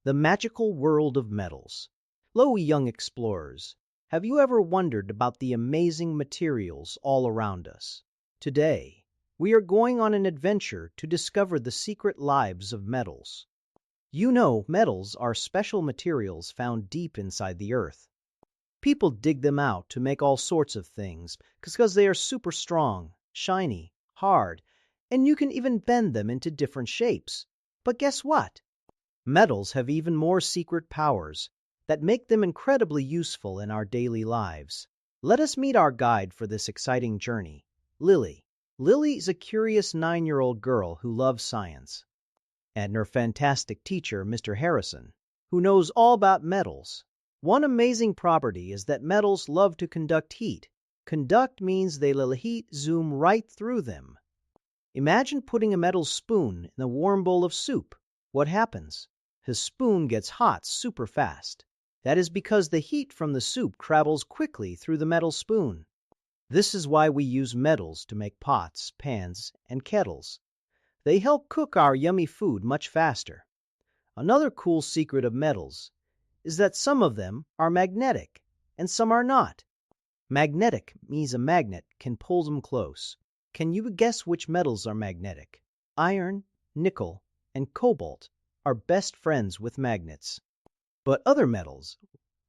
The magical world of metals. Hello, young explorers. Have you ever wondered about the amazing materials all around us? Today, we are going on an adventure to discover the secret lives of metals. You know, metals are special materials found deep inside the earth. People dig them out to make all sorts of things because they are super strong, shiny, hard, and you can even bend them into different shapes. But guess what? Metals have even more secret powers that make them incredibly useful in our daily lives. Let us meet our guide for this exciting journey, Lily. Lily is a curious 9-year-old girl who loves science, and her fantastic teacher, Mr. Harrison, who knows all about metals. One amazing property is that metals love to conduct heat. Conduct means they let heat zoom right through them. Imagine putting a metal spoon in a warm bowl of soup. What happens? His spoon gets hot super fast. That is because the heat from the soup travels quickly through the metal spoon. This is why we use metals to make pots, pans, and kettles. They help cook our yummy food much faster. Another cool secret of metals is that some of them are magnetic and some are not. Magnetic means a magnet can pull them close. Can you guess which metals are magnetic? Iron, nickel, and cobalt are best friends with magnets. But other metals,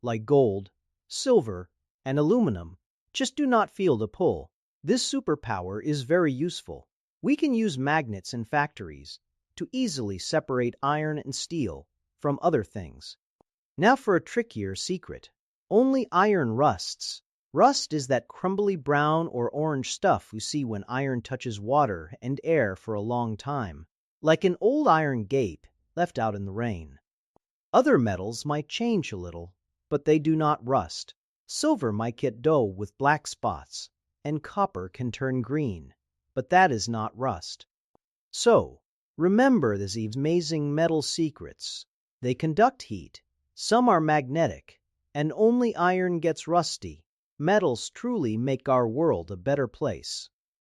like gold, silver, and aluminum, just do not feel the pull. This superpower is very useful. We can use magnets in factories to easily separate iron and steel from other things. Now for a trickier secret. Only iron rusts. Rust is that crumbly brown or orange stuff you see when iron touches water and air for a long time, like an old iron gate left out in the rain. Other metals might change a little, but they do not rust. Silver might get dull with black spots, and copper can turn green, but that is not rust. So, remember these amazing metal secrets. They conduct heat, some are magnetic, and only iron gets rusty. Metals truly make our world a better place.